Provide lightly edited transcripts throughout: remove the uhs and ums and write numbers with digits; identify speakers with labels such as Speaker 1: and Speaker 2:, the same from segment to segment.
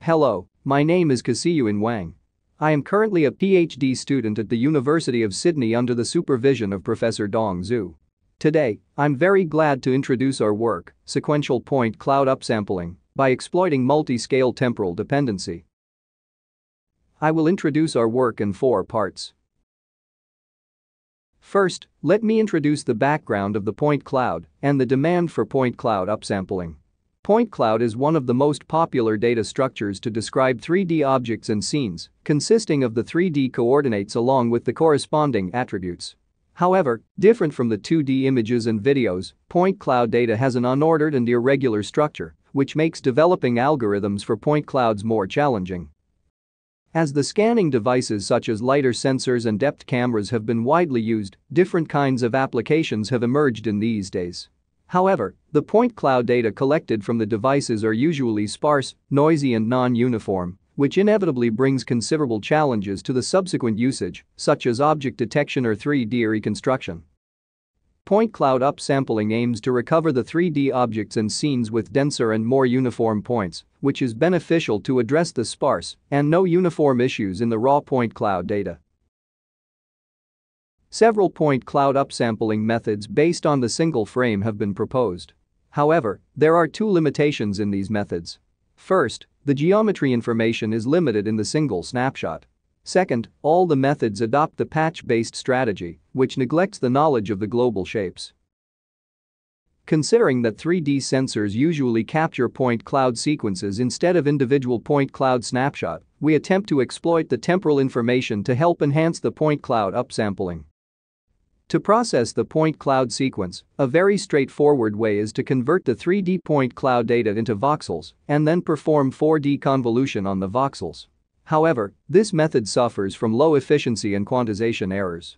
Speaker 1: Hello, my name is Kasiyuan Wang. I am currently a PhD student at the University of Sydney under the supervision of Professor Dong Zhu. Today, I'm very glad to introduce our work, Sequential Point Cloud Upsampling, by exploiting multi-scale temporal dependency. I will introduce our work in 4 parts. First, let me introduce the background of the point cloud and the demand for point cloud upsampling. Point cloud is one of the most popular data structures to describe 3D objects and scenes, consisting of the 3D coordinates along with the corresponding attributes. However, different from the 2D images and videos, point cloud data has an unordered and irregular structure, which makes developing algorithms for point clouds more challenging. As the scanning devices such as lidar sensors and depth cameras have been widely used, different kinds of applications have emerged in these days. However, the point cloud data collected from the devices are usually sparse, noisy and non-uniform, which inevitably brings considerable challenges to the subsequent usage, such as object detection or 3D reconstruction. Point cloud upsampling aims to recover the 3D objects and scenes with denser and more uniform points, which is beneficial to address the sparse and no uniform issues in the raw point cloud data. Several point cloud upsampling methods based on the single frame have been proposed. However, there are 2 limitations in these methods. First, the geometry information is limited in the single snapshot. Second, all the methods adopt the patch-based strategy, which neglects the knowledge of the global shapes. Considering that 3D sensors usually capture point cloud sequences instead of individual point cloud snapshot, we attempt to exploit the temporal information to help enhance the point cloud upsampling. To process the point cloud sequence, a very straightforward way is to convert the 3D point cloud data into voxels and then perform 4D convolution on the voxels. However, this method suffers from low efficiency and quantization errors.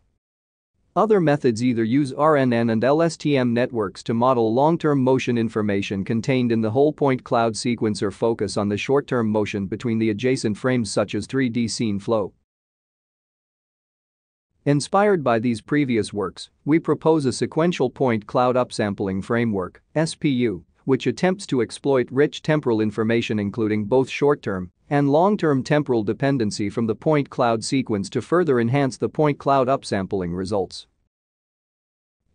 Speaker 1: Other methods either use RNN and LSTM networks to model long-term motion information contained in the whole point cloud sequence or focus on the short-term motion between the adjacent frames such as 3D scene flow. Inspired by these previous works, we propose a sequential point cloud upsampling framework, SPU, which attempts to exploit rich temporal information including both short-term and long-term temporal dependency from the point cloud sequence to further enhance the point cloud upsampling results.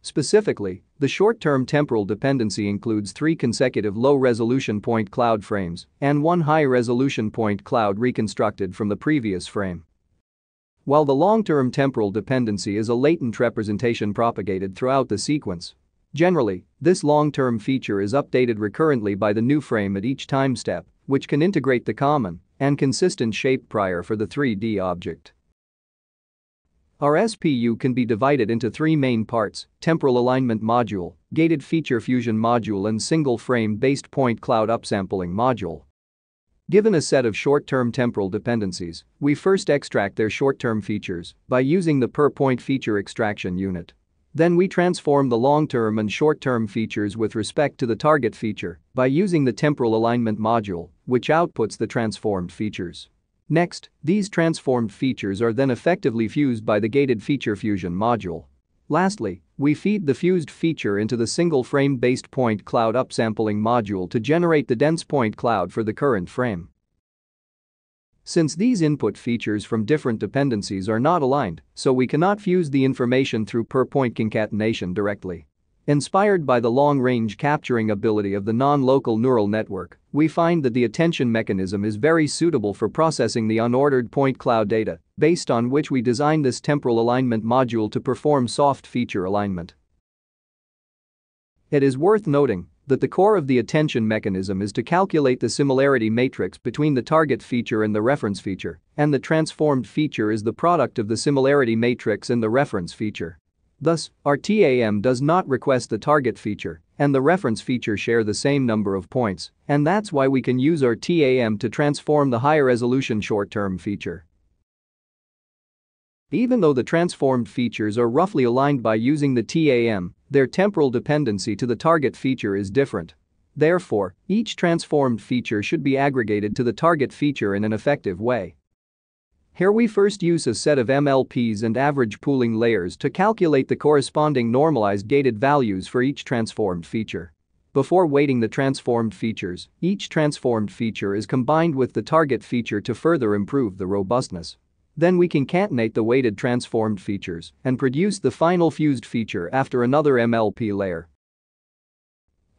Speaker 1: Specifically, the short-term temporal dependency includes 3 consecutive low-resolution point cloud frames and 1 high-resolution point cloud reconstructed from the previous frame. While the long-term temporal dependency is a latent representation propagated throughout the sequence. Generally, this long-term feature is updated recurrently by the new frame at each time step, which can integrate the common and consistent shape prior for the 3D object. Our SPU can be divided into 3 main parts: temporal alignment module, gated feature fusion module and single frame-based point cloud upsampling module. Given a set of short-term temporal dependencies, we first extract their short-term features by using the per-point feature extraction unit. Then we transform the long-term and short-term features with respect to the target feature by using the temporal alignment module, which outputs the transformed features. Next, these transformed features are then effectively fused by the gated feature fusion module. Lastly, we feed the fused feature into the single frame-based point cloud upsampling module to generate the dense point cloud for the current frame. Since these input features from different dependencies are not aligned, so we cannot fuse the information through per-point concatenation directly. Inspired by the long-range capturing ability of the non-local neural network, we find that the attention mechanism is very suitable for processing the unordered point cloud data, based on which we designed this temporal alignment module to perform soft feature alignment. It is worth noting that the core of the attention mechanism is to calculate the similarity matrix between the target feature and the reference feature, and the transformed feature is the product of the similarity matrix and the reference feature. Thus, our TAM does not request the target feature, and the reference feature share the same number of points, and that's why we can use our TAM to transform the higher resolution short-term feature. Even though the transformed features are roughly aligned by using the TAM, their temporal dependency to the target feature is different. Therefore, each transformed feature should be aggregated to the target feature in an effective way. Here we first use a set of MLPs and average pooling layers to calculate the corresponding normalized gated values for each transformed feature. Before weighting the transformed features, each transformed feature is combined with the target feature to further improve the robustness. Then we concatenate the weighted transformed features and produce the final fused feature after another MLP layer.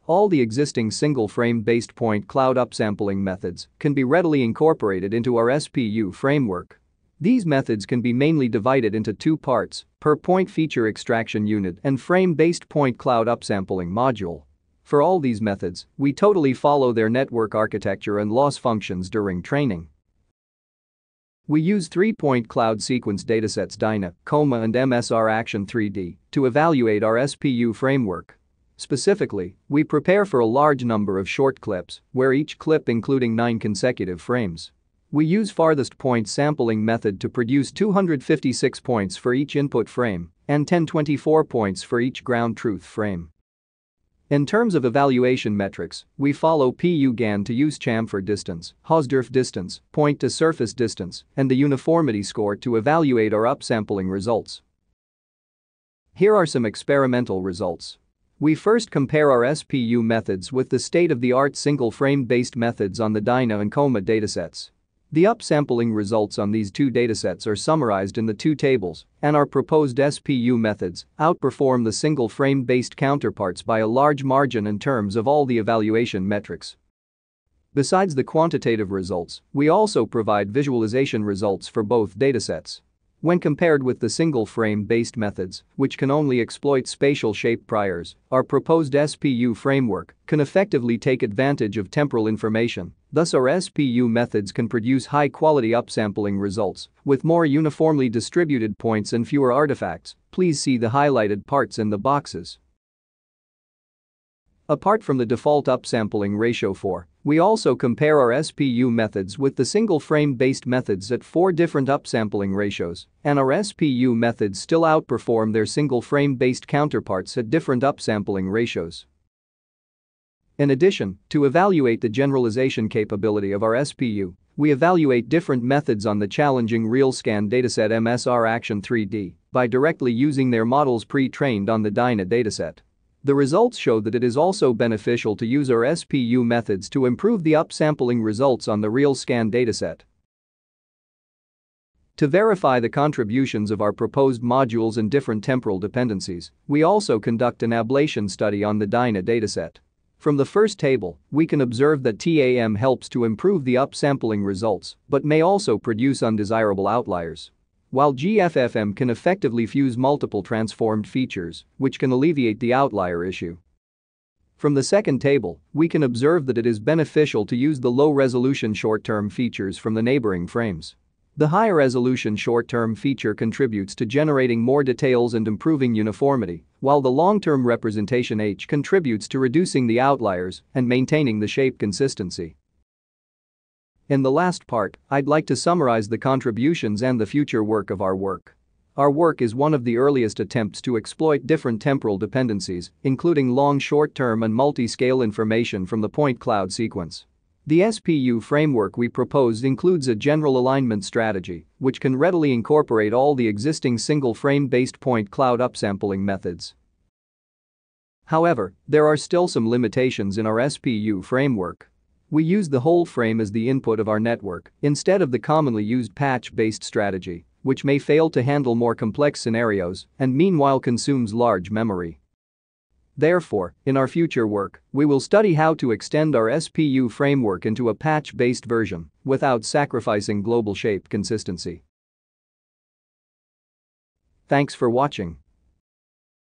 Speaker 1: All the existing single-frame-based point cloud upsampling methods can be readily incorporated into our SPU framework. These methods can be mainly divided into two parts, per point feature extraction unit and frame-based point cloud upsampling module. For all these methods, we totally follow their network architecture and loss functions during training. We use 3-point cloud sequence datasets DYNA, COMA and MSR Action3D to evaluate our SPU framework. Specifically, we prepare for a large number of short clips, where each clip including 9 consecutive frames. We use farthest point sampling method to produce 256 points for each input frame and 1024 points for each ground truth frame. In terms of evaluation metrics, we follow PU-GAN to use chamfer distance, Hausdorff distance, point to surface distance, and the uniformity score to evaluate our upsampling results. Here are some experimental results. We first compare our SPU methods with the state-of-the-art single-frame-based methods on the DYNA and COMA datasets. The upsampling results on these two datasets are summarized in the two tables, and our proposed SPU methods outperform the single-frame-based counterparts by a large margin in terms of all the evaluation metrics. Besides the quantitative results, we also provide visualization results for both datasets. When compared with the single-frame-based methods, which can only exploit spatial shape priors, our proposed SPU framework can effectively take advantage of temporal information. Thus, our SPU methods can produce high-quality upsampling results with more uniformly distributed points and fewer artifacts. Please see the highlighted parts in the boxes. Apart from the default upsampling ratio 4, we also compare our SPU methods with the single-frame-based methods at 4 different upsampling ratios, and our SPU methods still outperform their single-frame-based counterparts at different upsampling ratios. In addition, to evaluate the generalization capability of our SPU, we evaluate different methods on the challenging real-scan dataset MSR Action3D by directly using their models pre-trained on the DYNA dataset. The results show that it is also beneficial to use our SPU methods to improve the upsampling results on the real-scan dataset. To verify the contributions of our proposed modules and different temporal dependencies, we also conduct an ablation study on the DYNA dataset. From the first table, we can observe that TAM helps to improve the upsampling results but may also produce undesirable outliers. While GFFM can effectively fuse multiple transformed features, which can alleviate the outlier issue. From the second table, we can observe that it is beneficial to use the low-resolution short-term features from the neighboring frames. The higher-resolution short-term feature contributes to generating more details and improving uniformity, while the long-term representation H contributes to reducing the outliers and maintaining the shape consistency. In the last part, I'd like to summarize the contributions and the future work of our work. Our work is one of the earliest attempts to exploit different temporal dependencies, including long short-term and multi-scale information from the point cloud sequence. The SPU framework we propose includes a general alignment strategy, which can readily incorporate all the existing single-frame-based point cloud upsampling methods. However, there are still some limitations in our SPU framework. We use the whole frame as the input of our network instead of the commonly used patch-based strategy, which may fail to handle more complex scenarios and meanwhile consumes large memory. Therefore, in our future work, we will study how to extend our SPU framework into a patch-based version without sacrificing global shape consistency. Thanks for watching.